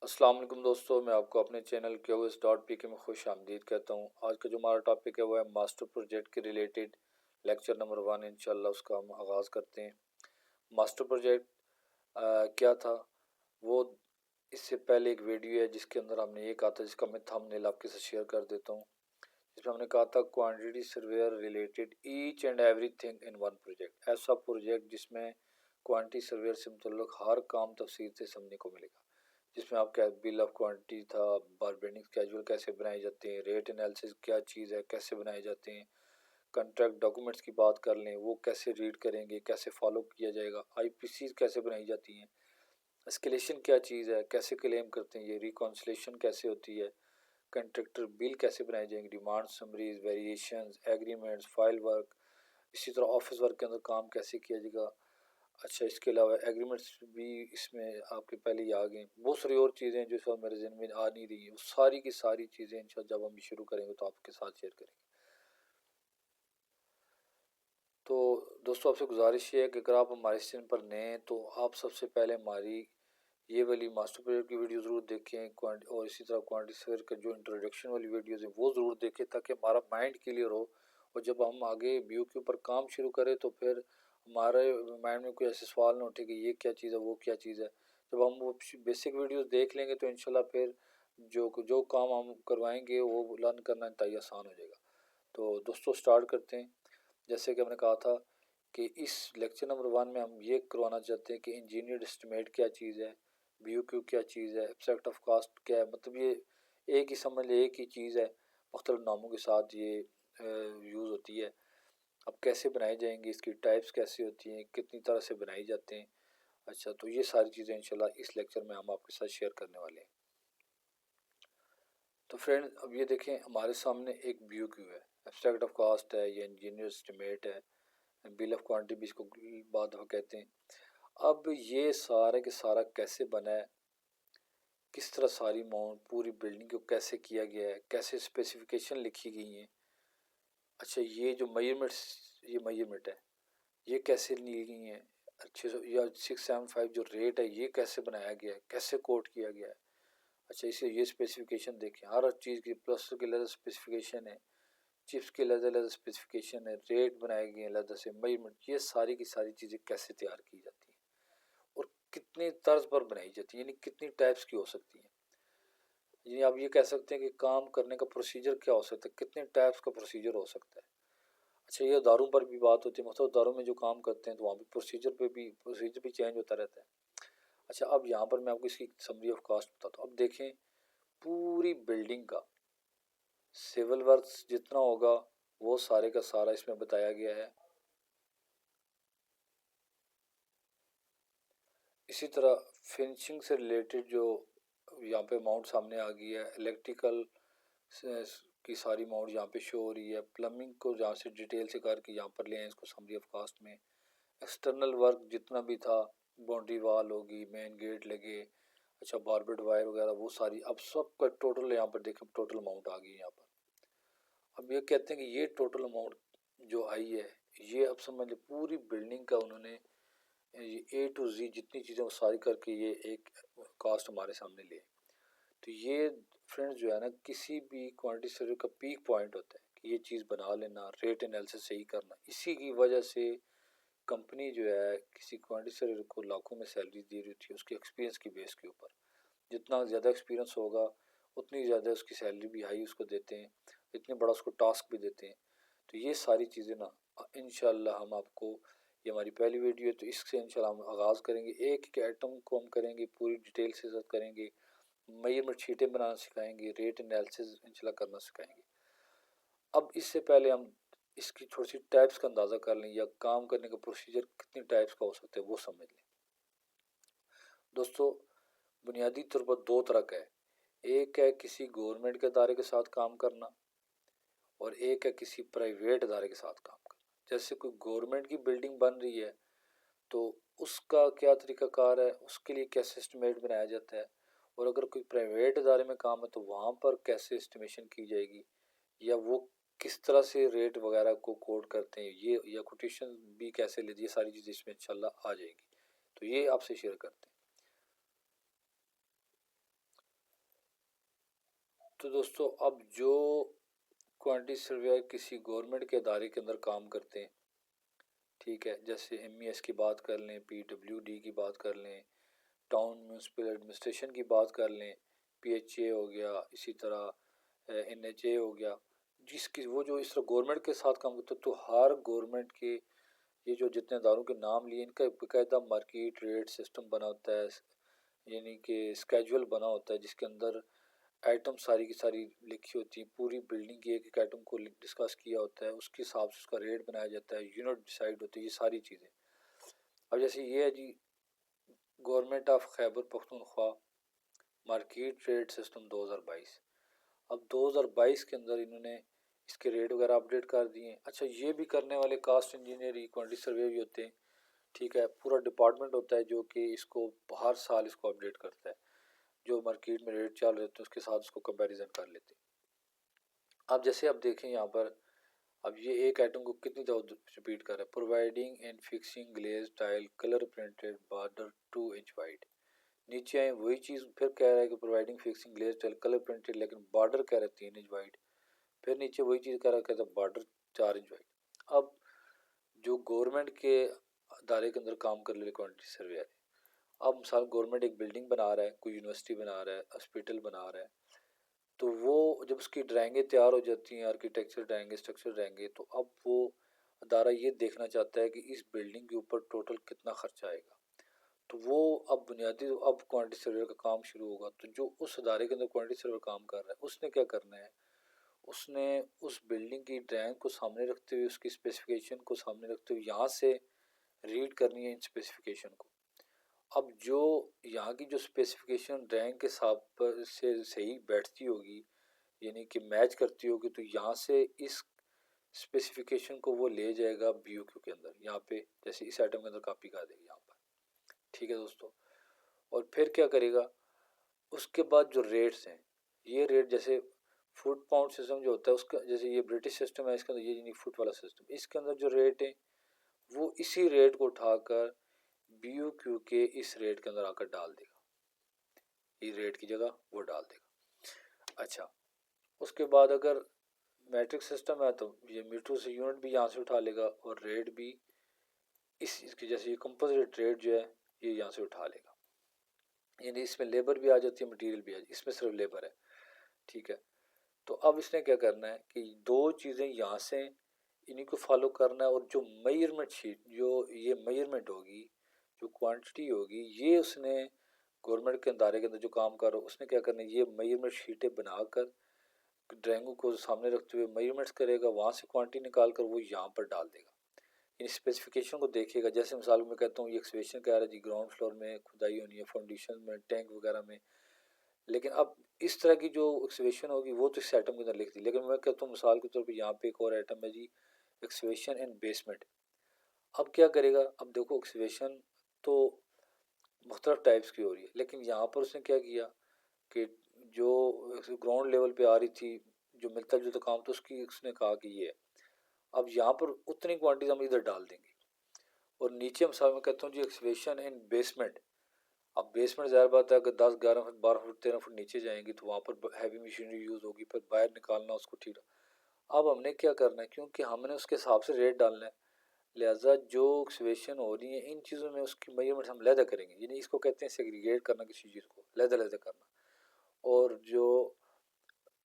अस्सलाम वालेकुम दोस्तों, मैं आपको अपने चैनल QS.pk में खुश आमदीद कहता हूँ। आज का जो हमारा टॉपिक है वो है मास्टर प्रोजेक्ट के रिलेटेड लेक्चर नंबर 1। इंशाल्लाह उसका हम आगाज़ करते हैं। मास्टर प्रोजेक्ट क्या था वो, इससे पहले एक वीडियो है जिसके अंदर हमने ये कहा था, जिसका मैं थंबनेल आपके साथ शेयर कर देता हूँ। जिसमें हमने कहा था quantity surveyor related each and everything in one project. ऐसा प्रोजेक्ट जिसमें क्वांटिटी सर्वेयर से मुतल्लिक हर काम तफसील से समझने को मिलेगा। जिसमें आपका बिल ऑफ क्वांटिटी था, बारबेंडिंग स्केड्यूल कैसे बनाए जाते हैं, रेट एनालिसिस क्या चीज़ है, कैसे बनाए जाते हैं, कॉन्ट्रैक्ट डॉक्यूमेंट्स की बात कर लें वो कैसे रीड करेंगे, कैसे फॉलो किया जाएगा, आईपीसी कैसे बनाई जाती हैं, एस्केलेशन क्या चीज़ है, कैसे क्लेम करते हैं, ये रिकॉन्सिलेशन कैसे होती है, कंट्रैक्टर बिल कैसे बनाए जाएंगे, demand summaries, variations, agreements, file work, इसी तरह ऑफिस वर्क के अंदर काम कैसे किया जाएगा। अच्छा, इसके अलावा एग्रीमेंट्स भी इसमें आपके पहले ही आ गए। बहुत सारी और चीज़ें हैं जो इस वक्त मेरे जहन में आ नहीं रही हैं, वो सारी की सारी चीज़ें इंशाल्लाह जब हम शुरू करेंगे तो आपके साथ शेयर करेंगे। तो दोस्तों, आपसे गुजारिश ये है कि अगर आप हमारे इस चैनल पर नए हैं तो आप सबसे पहले हमारी ये वाली मास्टर प्रोजेक्ट की वीडियो ज़रूर देखें, और इसी तरह क्वांटिटी सर्वेयर का जो इंट्रोडक्शन वाली वीडियोज़ हैं वो ज़रूर देखें, ताकि हमारा माइंड क्लियर हो। और जब हम आगे व्यू के ऊपर काम शुरू करें तो फिर हमारे माइंड में कोई ऐसे सवाल ना उठे कि ये क्या चीज़ है, वो क्या चीज़ है। जब हम वो बेसिक वीडियोज़ देख लेंगे तो इंशाल्लाह फिर जो जो काम हम करवाएंगे वो लर्न करना इंतहाई आसान हो जाएगा। तो दोस्तों, स्टार्ट करते हैं। जैसे कि हमने कहा था कि इस लेक्चर नंबर 1 में हम ये करवाना चाहते हैं कि इंजीनियर्ड एस्टिमेट क्या चीज़ है, BOQ क्या चीज़ है, एब्स्ट्रैक्ट ऑफ कास्ट क्या है। मतलब ये एक ही समझ ले, एक ही चीज़ है, मुख्तलिफ नामों के साथ ये यूज़ होती है। अब कैसे बनाए जाएंगे, इसकी टाइप्स कैसे होती हैं, कितनी तरह से बनाई जाते हैं। अच्छा, तो ये सारी चीज़ें इंशाल्लाह इस लेक्चर में हम आपके साथ शेयर करने वाले हैं। तो फ्रेंड, अब ये देखें, हमारे सामने एक BOQ है, एब्स्ट्रैक्ट ऑफ कास्ट है, ये इंजीनियर एस्टिमेट है, बिल ऑफ क्वांटिटी भी इसको बाद दफ़ा कहते हैं। अब ये सारा के सारा कैसे बना है, किस तरह सारी अमाउंट पूरी बिल्डिंग को कैसे किया गया है, कैसे स्पेसिफिकेशन लिखी गई हैं। अच्छा, ये जो मेजरमेंट है ये कैसे ली गई हैं। अच्छे से, या 675 जो रेट है ये कैसे बनाया गया है, कैसे कोट किया गया है। अच्छा, इसे ये स्पेसिफिकेशन देखें, हर चीज़ की प्लस के अलग स्पेसिफिकेशन है, चिप्स के अलग अलग स्पेसिफिकेशन है, रेट बनाए गए हैं अलग से, मेजरमेंट, ये सारी की सारी चीज़ें कैसे तैयार की जाती हैं और कितने तर्ज पर बनाई जाती है, यानी कितनी टाइप्स की हो सकती हैं। यानी आप ये कह सकते हैं कि काम करने का प्रोसीजर क्या हो सकता है, कितने टाइप्स का प्रोसीजर हो सकता है। अच्छा, ये दारों पर भी बात होती है, मतलब दारों में जो काम करते हैं तो वहाँ भी प्रोसीजर भी चेंज होता रहता है। अच्छा, अब यहाँ पर मैं आपको इसकी समरी ऑफ कास्ट बताता हूँ। अब देखें, पूरी बिल्डिंग का सिविल वर्क्स जितना होगा वो सारे का सारा इसमें बताया गया है। इसी तरह फिनिशिंग से रिलेटेड जो यहाँ पे अमाउंट सामने आ गई है, इलेक्ट्रिकल की सारी अमाउंट यहाँ पे शो हो रही है। प्लम्बिंग को जहाँ से डिटेल से करके यहाँ पर ले आए इसको समरी ऑफ कास्ट में। एक्सटर्नल वर्क जितना भी था, बाउंड्री वाल होगी, मेन गेट लगे, अच्छा बारबेड वायर वगैरह, वो सारी अब सब का टोटल यहाँ पर देखें, टोटल अमाउंट आ गई यहाँ पर। अब ये कहते हैं कि ये टोटल अमाउंट जो आई है, ये अब समझ लो पूरी बिल्डिंग का उन्होंने ये A to Z जितनी चीज़ें वो सारी करके ये एक कास्ट हमारे सामने ले। तो ये फ्रेंड्स जो है ना, किसी भी क्वांटिटी सर्वे का पीक पॉइंट होता है कि ये चीज़ बना लेना, रेट एनालिसिस सही करना। इसी की वजह से कंपनी जो है किसी क्वांटिटी सर्वे को लाखों में सैलरी दे रही थी उसके एक्सपीरियंस की बेस के ऊपर। जितना ज़्यादा एक्सपीरियंस होगा उतनी ज़्यादा उसकी सैलरी भी हाई उसको देते हैं, इतने बड़ा उसको टास्क भी देते हैं। तो ये सारी चीज़ें ना इंशाल्लाह हम आपको, ये हमारी पहली वीडियो है तो इससे इंशाल्लाह हम आगाज़ करेंगे, एक एक आइटम को हम करेंगे, पूरी डिटेल से सब करेंगे, मेजरमेंट शीटें बनाना सिखाएंगे, रेट एनालिसिस इंशाल्लाह करना सिखाएंगे। अब इससे पहले हम इसकी थोड़ी सी टाइप्स का अंदाज़ा कर लें, या काम करने का प्रोसीजर कितनी टाइप्स का हो सकता है वो समझ लें। दोस्तों, बुनियादी तौर पर दो तरह का है, एक है किसी गवर्नमेंट के अदारे के साथ काम करना, और एक है किसी प्राइवेट अदारे के साथ काम करना। जैसे कोई गवर्नमेंट की बिल्डिंग बन रही है तो उसका क्या तरीकाकार है, उसके लिए कैसे एस्टिमेट बनाया जाता है, और अगर कोई प्राइवेट अदारे में काम है तो वहाँ पर कैसे एस्टिमेशन की जाएगी, या वो किस तरह से रेट वगैरह को कोड करते हैं, ये या कोटेशन भी कैसे लेती है, ये सारी चीज़ें इसमें इंशाल्लाह आ जाएगी। तो ये आपसे शेयर करते हैं। तो दोस्तों अब जो क्वांटिटी सर्वेयर किसी गवर्नमेंट के इदारे के अंदर काम करते हैं, ठीक है, जैसे MES की बात कर लें, PWD की बात कर लें, टाउन म्यूनसिपल एडमिनिस्ट्रेशन की बात कर लें, PHA हो गया, इसी तरह NHA हो गया, जिसकी वो जो इस तरह गवर्नमेंट के साथ काम करते, तो हर गवर्नमेंट के ये जो जितने इदारों के नाम लिए इनका बाकायदा मार्केट रेट सिस्टम बना होता है, यानी कि स्केजुअल बना होता है जिसके अंदर आइटम सारी की सारी लिखी होती है, पूरी बिल्डिंग की एक एक आइटम को डिस्कस किया होता है, उसके हिसाब से उसका रेट बनाया जाता है, यूनिट डिसाइड होती है, ये सारी चीज़ें। अब जैसे ये है जी government of Khyber Pakhtunkhwa market rate system 2022। अब 2022 के अंदर इन्होंने इसके रेट वगैरह अपडेट कर दिए हैं। अच्छा, ये भी करने वाले कास्ट इंजीनियर क्वांटिटी सर्वे भी होते हैं, ठीक है, पूरा डिपार्टमेंट होता है जो कि इसको हर साल इसको अपडेट करता है, जो मार्केट में रेट चल रहे थे उसके साथ उसको कंपैरिजन कर लेते हैं। अब जैसे आप देखें यहाँ पर, अब ये एक आइटम को कितनी दफ़ा रिपीट कर रहा है, providing and fixing glaze tile colour printed border 2 inch wide. नीचे आए वही चीज़ फिर कह रहा है कि providing fixing glaze tile colour printed, लेकिन बॉर्डर कह रहा है 3 इंच वाइड। फिर नीचे वही चीज़ कह रहा है, कहता है बॉर्डर 4 इंच वाइड। अब जो गवर्नमेंट के अदारे के अंदर काम कर रहे क्वांटिटी सर्वे है, अब मिसाल गवर्नमेंट एक बिल्डिंग बना रहा है, कोई यूनिवर्सिटी बना रहा है, हॉस्पिटल बना रहा है, तो वो जब उसकी ड्राइंगें तैयार हो जाती हैं, आर्किटेक्चर ड्राइंगें, स्ट्रक्चर ड्राइंगें, तो अब वो अदारा ये देखना चाहता है कि इस बिल्डिंग के ऊपर टोटल कितना खर्चा आएगा। तो वो अब बुनियादी अब क्वांटिटी सर्वे का काम शुरू होगा। तो जो उस अदारे के अंदर क्वांटिटी सर्वे काम कर रहा है उसने क्या करना है, उसने उस बिल्डिंग की ड्राइंग को सामने रखते हुए, उसकी स्पेसिफिकेशन को सामने रखते हुए यहाँ से रीड करनी है इन स्पेसिफिकेशन को। अब जो यहाँ की जो स्पेसिफिकेशन ड्राइंग के हिसाब से सही बैठती होगी, यानी कि मैच करती होगी, तो यहाँ से इस स्पेसिफिकेशन को वो ले जाएगा BOQ के अंदर, यहाँ पे जैसे इस आइटम के अंदर कॉपी कर देगी यहाँ पर, ठीक है दोस्तों। और फिर क्या करेगा, उसके बाद जो रेट्स हैं, ये रेट जैसे फुट पाउंड सिस्टम जो होता है उसका, जैसे ये ब्रिटिश सिस्टम है, इसके अंदर ये नहीं फुट वाला सिस्टम, इसके अंदर जो रेट है वो इसी रेट को उठाकर BOQ के इस रेट के अंदर आकर डाल देगा, इस रेट की जगह वो डाल देगा। अच्छा, उसके बाद अगर मैट्रिक सिस्टम है तो ये मीटर से यूनिट भी यहाँ से उठा लेगा और रेट भी इसकी जैसे ये कंपोजिट रेट जो है ये यहाँ से उठा लेगा, यानी इसमें लेबर भी आ जाती है, मटेरियल भी आ जाती है, इसमें सिर्फ लेबर है, ठीक है। तो अब इसने क्या करना है कि दो चीज़ें यहाँ से इन्हीं को फॉलो करना है, और जो मेजरमेंट शीट, जो ये मेजरमेंट होगी, जो क्वांटिटी होगी, ये उसने गवर्नमेंट के अदारे के अंदर जो काम कर रहा है उसने क्या करना है, ये मेजरमेंट शीटें बनाकर ड्राइंगों को सामने रखते हुए मेजरमेंट्स करेगा, वहाँ से क्वांटिटी निकाल कर वो यहाँ पर डाल देगा, इन स्पेसिफिकेशन को देखेगा। जैसे मिसाल में कहता हूँ ये एक्सवेशन कह रहा है जी ग्राउंड फ्लोर में खुदाई होनी है, फाउंडेशन में, टैंक वगैरह में, लेकिन अब इस तरह की जो एक्सवेशन होगी वो तो इस आइटम के अंदर लिख दी, लेकिन मैं कहता हूँ मिसाल के तौर पर यहाँ पे एक और आइटम है जी, एक्सवेशन एंड बेसमेंट। अब क्या करेगा, अब देखो एक्सवेशन तो मुख्तलिफ टाइप्स की हो रही है, लेकिन यहाँ पर उसने क्या किया कि जो ग्राउंड लेवल पे आ रही थी, जो मिलता जुलता काम, तो उसकी उसने कहा कि ये है। अब यहाँ पर उतनी क्वांटिटी हम इधर डाल देंगे, और नीचे मिसाल में कहता हूँ जी एक्सवेशन एंड बेसमेंट। अब बेसमेंट ज़ाहिर बात है अगर 10 11 फुट 12 फुट 13 फुट नीचे जाएंगी तो वहाँ पर हैवी मशीनरी यूज़ होगी, फिर बाहर निकालना उसको, ठीक। अब हमने क्या करना है, क्योंकि हमने उसके हिसाब से रेट डालना है, लिहाजा जो एक्सवेशन हो रही है इन चीज़ों में उसकी मेजरमेंट हम लहदा करेंगे, यानी इसको कहते हैं सेग्रीगेट करना, किसी चीज़ को लहदा लहदा करना। और जो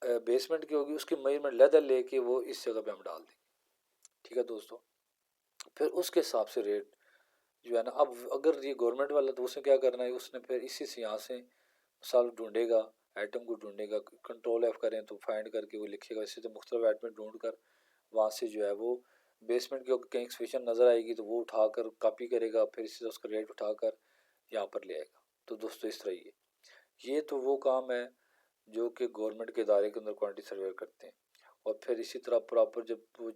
बेसमेंट की होगी उसकी मेजरमेंट लहदा लेके वो इस जगह पे हम डाल देंगे, ठीक है दोस्तों। फिर उसके हिसाब से रेट जो है ना, अब अगर ये गवर्नमेंट वाला तो उसने क्या करना है, उसने फिर इसी से यहाँ से मिसाल ढूंढेगा, आइटम को ढूंढेगा, कंट्रोल F करें तो फाइंड करके वो लिखेगा, इसी से मुख्तलिफ आइटम ढूंढ कर वहाँ से जो है वो बेसमेंट की कहीं एक्सप्रेशन नज़र आएगी तो वो उठाकर कॉपी करेगा, फिर इसी से उसका रेट उठाकर यहाँ पर ले आएगा। तो दोस्तों इस तरह ये तो वो काम है जो कि गवर्नमेंट के इदारे के अंदर क्वांटिटी सर्वे करते हैं। और फिर इसी तरह प्रॉपर जब वो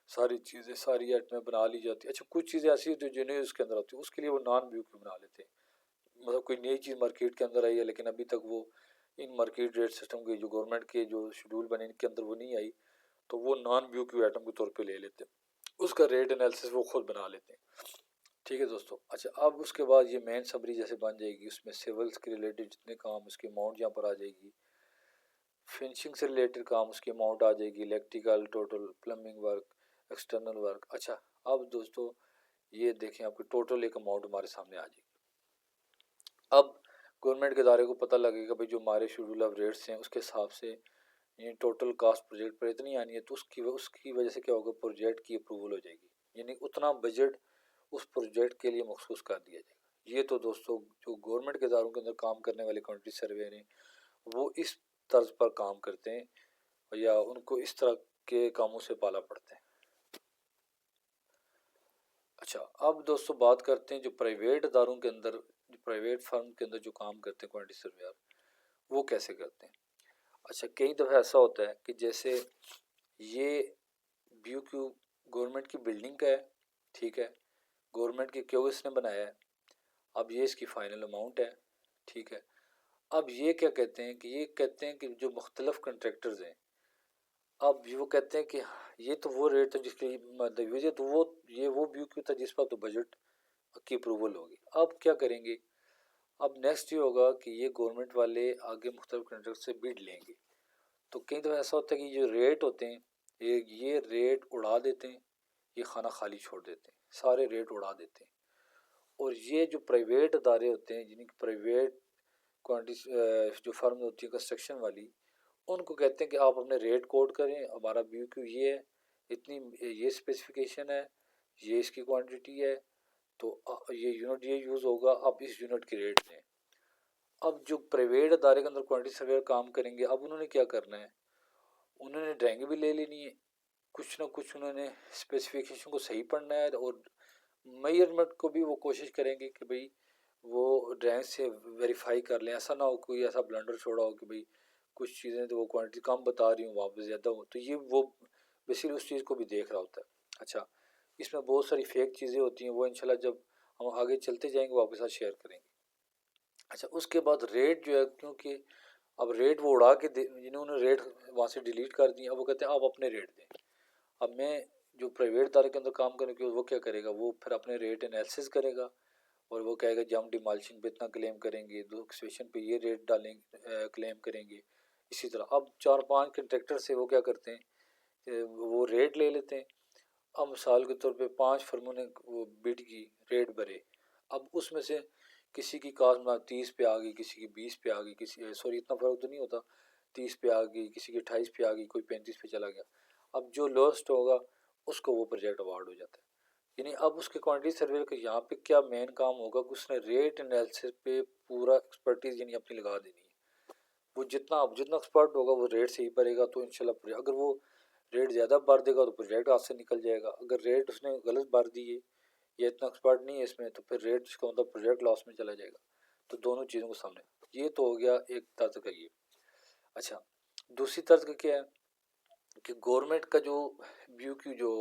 सारी चीज़ें सारी आइटमें बना ली जाती है, अच्छा कुछ चीज़ें ऐसी होती है जो नहीं उसके अंदर होती है, उसके लिए वो नॉन BOQ बना लेते हैं, मतलब कोई नई चीज़ मार्केट के अंदर आई है लेकिन अभी तक वो इन मार्केट रेट सिस्टम के जो गवर्नमेंट के जो शेड्यूल बने इनके अंदर वो नहीं आई, तो वो नॉन BOQ आइटम के तौर पे ले लेते हैं, उसका रेट एनालिसिस वो खुद बना लेते हैं, ठीक है दोस्तों। अच्छा, अब उसके बाद ये मेन समरी जैसे बन जाएगी, उसमें सिविल्स के रिलेटेड जितने काम, उसकी अमाउंट यहाँ पर आ जाएगी, फिनिशिंग से रिलेटेड काम उसकी अमाउंट आ जाएगी, electrical, total, plumbing work, external work. अच्छा, अब दोस्तों ये देखें आपकी टोटल एक अमाउंट हमारे सामने आ जाएगी। अब गवर्नमेंट के इदारे को पता लगेगा भाई जो हमारे शेड्यूल ऑफ रेट्स हैं उसके हिसाब से यानी टोटल कास्ट प्रोजेक्ट पर इतनी आनी है, तो उसकी वजह से क्या होगा, प्रोजेक्ट की अप्रूवल हो जाएगी, यानी उतना बजट उस प्रोजेक्ट के लिए मखसूस कर दिया जाएगा। ये तो दोस्तों जो गवर्नमेंट के इदारों के अंदर काम करने वाले क्वांटिटी सर्वे हैं वो इस तर्ज पर काम करते हैं या उनको इस तरह के कामों से पाला पड़ते हैं। अच्छा, अब दोस्तों बात करते हैं जो प्राइवेट इदारों के अंदर, जो प्राइवेट फर्म के अंदर जो काम करते हैं क्वांटिटी सर्वेयर, वो कैसे करते हैं। अच्छा, कई दफ़ा ऐसा होता है कि जैसे ये BOQ गवर्नमेंट की बिल्डिंग का है, ठीक है, गवर्नमेंट के क्यों इसने बनाया है, अब ये इसकी फ़ाइनल अमाउंट है, ठीक है। अब ये क्या कहते हैं कि ये कहते हैं कि जो मुख्तलिफ कंट्रैक्टर्स हैं, अब वो कहते हैं कि ये तो वो रेट था जिसके मतलब ये तो वो BOQ था जिस पर तो बजट की अप्रूवल होगी। अब क्या करेंगे, अब नेक्स्ट ये होगा कि ये गवर्नमेंट वाले आगे मुख्तलिफ कंट्रैक्टर से बिड लेंगे। तो कई दफ़ा ऐसा होता है कि जो रेट होते हैं ये रेट उड़ा देते हैं, ये खाना खाली छोड़ देते हैं, सारे रेट उड़ा देते हैं। और ये जो प्राइवेट अदारे होते हैं, जिनकी प्राइवेट क्वांटिटी जो फर्म होती है कंस्ट्रक्शन वाली, उनको कहते हैं कि आप अपने रेट कोड करें, हमारा BOQ ये है, इतनी ये स्पेसिफिकेशन है, ये इसकी क्वांटिटी है, तो ये यूनिट ये यूज़ होगा, आप इस यूनिट की रेट दें। अब जो प्राइवेट अदारे के अंदर क्वांटिटी सर्वेयर काम करेंगे, अब उन्होंने क्या करना है, उन्होंने ड्राइंग भी ले लेनी है, कुछ ना कुछ उन्होंने स्पेसिफिकेशन को सही पढ़ना है, और मेजरमेंट को भी वो कोशिश करेंगे कि भाई वो ड्राइंग से वेरीफाई कर लें, ऐसा ना हो कोई ऐसा ब्लंडर छोड़ा हो कि भाई कुछ चीज़ें तो वो क्वांटिटी कम बता रही हूँ वहाँ पर ज़्यादा हो, तो ये वो बेसिकली उस चीज़ को भी देख रहा होता है। अच्छा, इसमें बहुत सारी फेक चीज़ें होती हैं, वो इंशाल्लाह जब हम आगे चलते जाएंगे वो आपके साथ शेयर करेंगे। अच्छा, उसके बाद रेट जो है, क्योंकि अब रेट वो उड़ा के जिन्होंने रेट वहाँ से डिलीट कर दिए, अब वो कहते हैं आप अपने रेट दें। अब मैं जो प्राइवेट इदारे के अंदर काम करने के वो क्या करेगा, वो फिर अपने रेट एनालिसिस करेगा और वो कहेगा जी हम डिमॉलिशिंग पे इतना क्लेम करेंगे, दो एक्सवेशन पे ये रेट डालेंगे, क्लेम करेंगे। इसी तरह अब 4-5 कंट्रैक्टर से वो क्या करते हैं, वो रेट ले लेते हैं। अब मिसाल के तौर पे 5 फर्मों ने वो बिड की, रेट भरे, अब उसमें से किसी की कास्ट में 30 पे आ गई, किसी की 20 पे आ गई, किसी सॉरी इतना फ़र्क तो नहीं होता, 30 पे आ गई, किसी की 28 पे आ गई, कोई 35 पे चला गया। अब जो लोएस्ट होगा उसको वो प्रोजेक्ट अवार्ड हो जाता है। यानी अब उसके क्वांटिटी सर्वे का यहाँ पे क्या मेन काम होगा कि उसने रेट एनालिसिस पे पूरा एक्सपर्टीज यानी अपनी लगा देनी है। वो जितना एक्सपर्ट होगा वो रेट सही भरेगा तो इंशाल्लाह, अगर वो रेट ज़्यादा भर देगा तो प्रोजेक्ट हाथ से निकल जाएगा, अगर रेट उसने गलत भर दिए या इतना एक्सपर्ट नहीं है इसमें तो फिर रेट उसका मतलब प्रोजेक्ट लॉस में चला जाएगा। तो दोनों चीज़ों को सामने, ये तो हो गया एक तर्ज का ये। अच्छा, दूसरी तर्ज का क्या है कि गवर्नमेंट का जो BOQ जो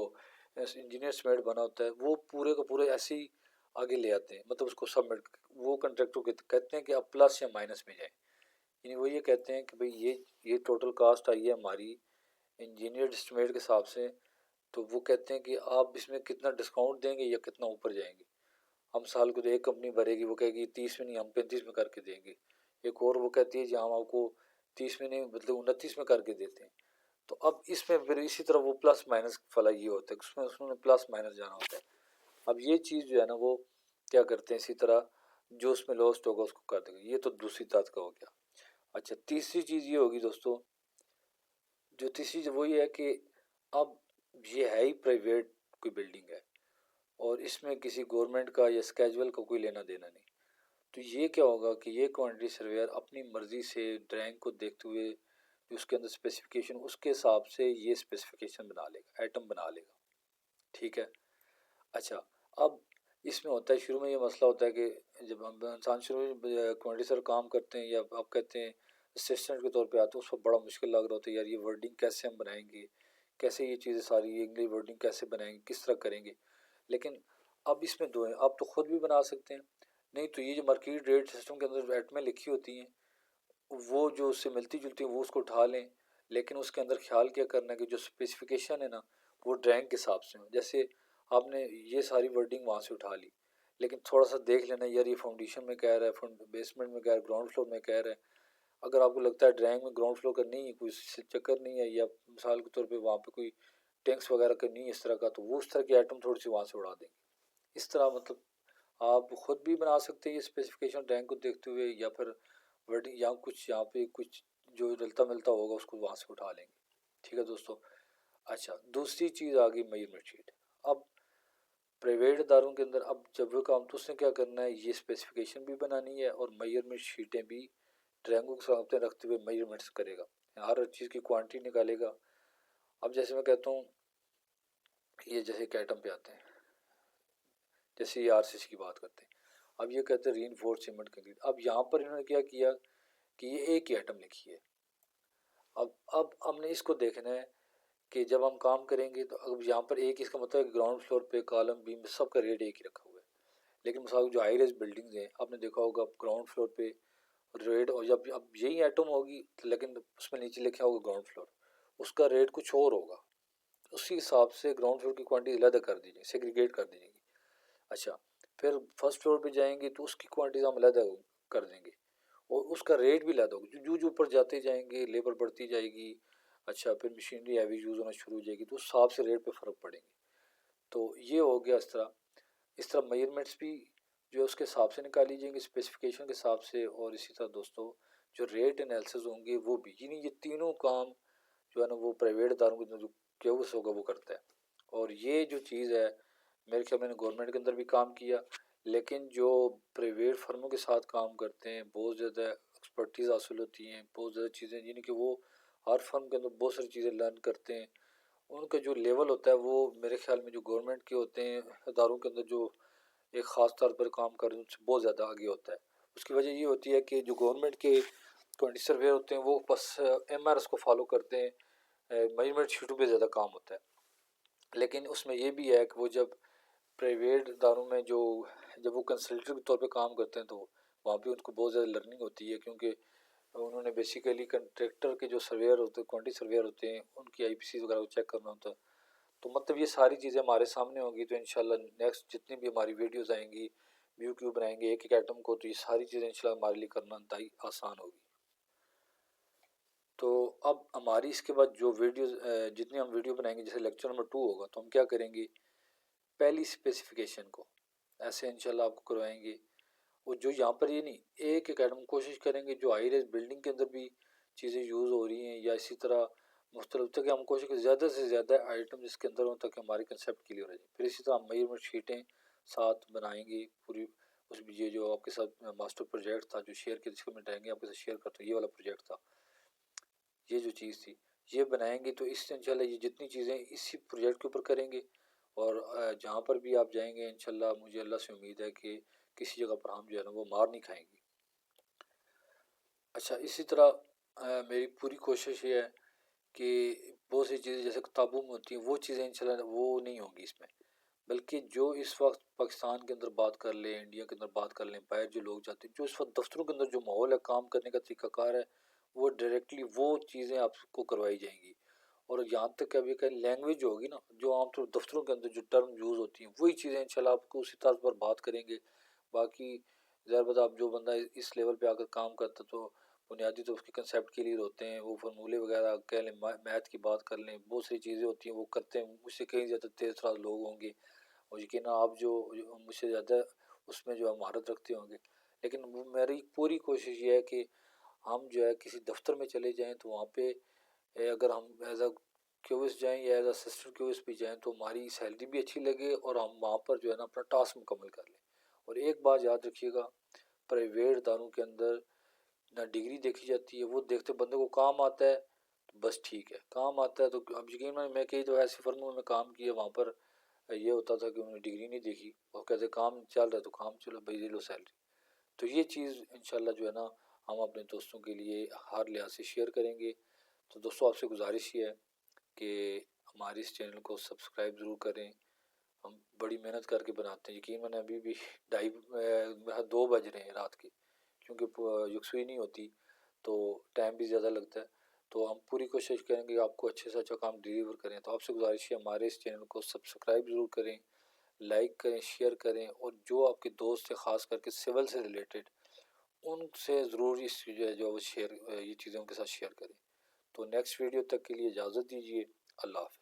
इंजीनियर एस्टिमेट बना होता है वो पूरे का पूरे ऐसे ही आगे ले आते हैं, मतलब उसको सबमिट वो कंट्रैक्टर को कहते हैं कि अब प्लस या माइनस में जाए, यानी वो ये कहते हैं कि भाई ये टोटल कास्ट आई है हमारी इंजीनियर एस्टिमेट के हिसाब से, तो वो कहते हैं कि आप इसमें कितना डिस्काउंट देंगे या कितना ऊपर जाएंगे। हम साल को तो एक कंपनी भरेगी, वो कहेगी 30 में नहीं हम 35 में करके देंगे, एक और वो कहती है जी हम आपको 30 में नहीं मतलब 29 में करके देते हैं। तो अब इसमें फिर इसी तरह वो प्लस माइनस वाला ये होता है, उसमें उसमें प्लस माइनस जाना होता है। अब ये चीज़ जो है ना वो क्या करते हैं, इसी तरह जो उसमें लॉस्ट होगा उसको कर देंगे। ये तो दूसरी बात का हो गया। अच्छा, तीसरी चीज़ ये होगी दोस्तों, जो तीसरी चीज़ वो ये है कि अब ये है ही प्राइवेट कोई बिल्डिंग है और इसमें किसी गवर्नमेंट का या स्केजुअल का कोई लेना देना नहीं, तो ये क्या होगा कि ये क्वांटिटी सर्वेयर अपनी मर्ज़ी से ड्राइंग को देखते हुए जो उसके अंदर स्पेसिफिकेशन उसके हिसाब से ये स्पेसिफिकेशन बना लेगा, आइटम बना लेगा, ठीक है। अच्छा, अब इसमें होता है शुरू में ये मसला होता है कि जब हम इंसान शुरू में क्वांटिटी सर काम करते हैं या आप कहते हैं असिस्टेंट के तौर पे आते हैं, उसको बड़ा मुश्किल लग रहा होता है यार ये वर्डिंग कैसे हम बनाएंगे, कैसे ये चीज़ें सारी ये इंग्लिश वर्डिंग कैसे बनाएंगे, किस तरह करेंगे। लेकिन अब इसमें दो हैं, आप तो खुद भी बना सकते हैं, नहीं तो ये जो मार्केट रेट सिस्टम के अंदर एट में लिखी होती हैं वो जो उससे मिलती जुलती है वो उसको उठा लें। लेकिन उसके अंदर ख्याल क्या करना है कि जो स्पेसिफिकेशन है ना वो ड्राइंग के हिसाब से हो। जैसे आपने ये सारी वर्डिंग वहाँ से उठा ली, लेकिन थोड़ा सा देख लेना यार ये फाउंडेशन में कह रहा है, बेसमेंट में कह रहा है, ग्राउंड फ्लोर में कह रहा है, अगर आपको लगता है ड्राइंग में ग्राउंड फ्लोर का नहीं है, कोई चक्कर नहीं है, या मिसाल के तौर पे वहाँ पे कोई टैंक्स वगैरह का नहीं है इस तरह का, तो वो उस तरह की आइटम थोड़ी सी वहाँ से उड़ा देंगे। इस तरह मतलब आप खुद भी बना सकते हैं ये स्पेसिफिकेशन ड्राइंग को देखते हुए, या फिर वर्डिंग या कुछ यहाँ पे कुछ जो मिलता मिलता होगा उसको वहाँ से उठा लेंगे। ठीक है दोस्तों। अच्छा, दूसरी चीज़ आ गई मेजरमेंट शीट। अब प्राइवेट इदारों के अंदर अब जब वो काम, तो उसने क्या करना है, ये स्पेसिफिकेशन भी बनानी है और मेजरमेंट शीटें भी ड्राइंगों के सामने रखते हुए मेजरमेंट्स करेगा, हर चीज़ की क्वांटिटी निकालेगा। अब जैसे मैं कहता हूँ, ये जैसे एक आइटम पे आते हैं, जैसे ये आरसीसी की बात करते हैं, अब ये कहते हैं रीइंफोर्स्ड सीमेंट कंक्रीट। अब यहाँ पर इन्होंने क्या किया कि ये एक ही आइटम लिखी है। अब हमने इसको देखना है कि जब हम काम करेंगे तो अब यहाँ पर एक, इसका मतलब ग्राउंड फ्लोर पे कॉलम बीम सबका रेट एक ही रखा हुआ है। लेकिन मिसाल जो हाई रेज बिल्डिंग्स हैं, आपने देखा होगा ग्राउंड फ्लोर पे रेट, और जब अब यही आइटम होगी लेकिन उसमें नीचे लिखा होगा ग्राउंड फ्लोर, उसका रेट कुछ और होगा। उसी हिसाब से ग्राउंड फ्लोर की क्वांटिटी अलग कर दी जाएगी, सेग्रीगेट कर दी जाएगी। अच्छा, फिर फर्स्ट फ्लोर पे जाएंगे तो उसकी क्वांटिटी हम अलग कर देंगे और उसका रेट भी अलग होगा। जो जो ऊपर जाते जाएंगे लेबर बढ़ती जाएगी, अच्छा फिर मशीनरी हैवी यूज़ होना शुरू हो जाएगी, तो उस हिसाब से रेट पे फ़र्क पड़ेंगे। तो ये हो गया इस तरह मेजरमेंट्स भी जो है उसके हिसाब से निकाली जाएंगी, स्पेसिफिकेशन के हिसाब से। और इसी तरह दोस्तों जो रेट एनालिसिस होंगे वो भी, यानी ये तीनों काम जो है ना वो प्राइवेट इदारों के अंदर जो क्यूस होगा वो करता है। और ये जो चीज़ है, मेरे ख्याल मैंने गवर्नमेंट के अंदर भी काम किया, लेकिन जो प्राइवेट फर्मों के साथ काम करते हैं बहुत ज़्यादा एक्सपर्टीज़ हासिल होती हैं, बहुत ज़्यादा चीज़ें, यानी कि वो हर फर्म के अंदर बहुत सारी चीज़ें लर्न करते हैं। उनका जो लेवल होता है वो मेरे ख्याल में जो गवर्नमेंट के होते हैं इदारों के अंदर जो एक ख़ास तौर पर काम कर रहे हैं उससे बहुत ज़्यादा आगे होता है। उसकी वजह ये होती है कि जो गवर्नमेंट के क्वांटिटी सर्वेयर होते हैं वो बस एमआरएस को फॉलो करते हैं, मेजरमेंट शीटों पे ज़्यादा काम होता है। लेकिन उसमें ये भी है कि वो जब प्राइवेट इदारों में जो जब वो कंसल्टेंट के तौर पे काम करते हैं तो वहाँ पे उनको बहुत ज़्यादा लर्निंग होती है, क्योंकि उन्होंने बेसिकली कंट्रैक्टर के जो सर्वेयर होते हैं, क्वांटिटी सर्वेयर होते हैं, उनकी आईपीसी वगैरह को चेक करना होता है। तो मतलब ये सारी चीज़ें हमारे सामने होंगी, तो इंशाल्लाह नेक्स्ट जितनी भी हमारी वीडियोज़ आएंगी, व्यू क्यों बनाएंगे एक एक आइटम को, तो ये सारी चीज़ें इंशाल्लाह हमारे लिए करना इंतहाई आसान होगी। तो अब हमारी इसके बाद जो वीडियोज़ जितनी हम वीडियो बनाएंगे, जैसे लेक्चर नंबर 2 होगा, तो हम क्या करेंगे, पहली स्पेसिफिकेशन को ऐसे इंशाल्लाह आपको करवाएंगे। और जो यहाँ पर ये नहीं, एक एक आइटम कोशिश करेंगे जो हाई रेज बिल्डिंग के अंदर भी चीज़ें यूज़ हो रही हैं या इसी तरह मुख्तलिफ, तक हम कोशिश करें ज़्यादा से ज़्यादा आइटम जिसके अंदर हो ताकि हमारी कंसेप्ट क्लियर हो जाए। फिर इसी तरह हम मेजरमेंट शीटें साथ बनाएंगे पूरी। उस ये जो आपके साथ मास्टर प्रोजेक्ट था जो शेयर किया, जिसको मैं टाइम आपके साथ शेयर करता हूँ, ये वाला प्रोजेक्ट था, ये जो चीज़ थी ये बनाएंगे। तो इससे इंशाल्लाह ये जितनी चीज़ें इसी प्रोजेक्ट के ऊपर करेंगे, और जहाँ पर भी आप जाएंगे इंशाल्लाह मुझे अल्लाह से उम्मीद है कि किसी जगह पर हम जो है ना वो मार नहीं खाएंगे। अच्छा, इसी तरह मेरी पूरी कोशिश ये है कि बहुत सी चीज़ें जैसे किताबों में होती हैं वो चीज़ें इंशाल्लाह वो नहीं होंगी इसमें, बल्कि जो इस वक्त पाकिस्तान के अंदर बात कर लें, इंडिया के अंदर बात कर लें, बाहर जो लोग जाते हैं, जो इस वक्त दफ्तरों के अंदर जो माहौल है, काम करने का तरीकाकार है, वो डायरेक्टली वो चीज़ें आपको करवाई जाएंगी। और यहाँ तक अभी कहीं लैंग्वेज होगी ना, जो आमतौर दफ्तरों के अंदर जो टर्म यूज़ होती हैं वही चीज़ें इंशाल्लाह आपको उसी तर्ज पर बात करेंगे। बाकी ज़ाहिर बात, आप जो बंदा इस लेवल पे आकर काम करता तो बुनियादी तो उसके कंसेप्ट क्लियर होते हैं, वो फार्मूले वगैरह कह लें, मैथ की बात कर लें, बहुत सारी चीज़ें होती हैं वो करते हैं, मुझसे कहीं ज़्यादा तेज़ तराज लोग होंगे, और यकीन आप जो मुझसे ज़्यादा उसमें जो है महारत रखते होंगे। लेकिन मेरी पूरी कोशिश ये है कि हम जो है किसी दफ्तर में चले जाएँ तो वहाँ पे अगर हम एज अ क्यूएस जाएँ या एज अ असिस्टेंट क्यूएस भी जाएँ तो हमारी सैलरी भी अच्छी लगे और हम वहाँ पर जो है ना अपना टास्क मुकम्मल कर लें। और एक बात याद रखिएगा, प्राइवेट इदारों के अंदर ना डिग्री देखी जाती है, वो देखते बंदे को काम आता है तो बस ठीक है, काम आता है तो। अब यकीन मानिए मैं कई तो ऐसी फर्मों में काम किया, वहाँ पर ये होता था कि उन्होंने डिग्री नहीं देखी और कहते काम चल रहा है तो काम चलो भाई, ये लो सैलरी। तो ये चीज़ इंशाल्लाह जो है ना हम अपने दोस्तों के लिए हर लिहाज से शेयर करेंगे। तो दोस्तों आपसे गुजारिश ये है कि हमारे इस चैनल को सब्सक्राइब ज़रूर करें। हम बड़ी मेहनत करके बनाते हैं, यकीन मैंने अभी भी 2 बज रहे हैं रात के, क्योंकि यकसुई नहीं होती तो टाइम भी ज़्यादा लगता है। तो हम पूरी कोशिश करेंगे कि आपको अच्छे से अच्छा काम डिलीवर करें। तो आपसे गुजारिश है हमारे इस चैनल को सब्सक्राइब ज़रूर करें, लाइक करें, शेयर करें, और जो आपके दोस्त हैं ख़ास करके सिविल से रिलेटेड उनसे ज़रूर इस जो शेयर ये चीज़ें उनके साथ शेयर करें। तो नेक्स्ट वीडियो तक के लिए इजाज़त दीजिए। अल्लाह हाफ़िज़।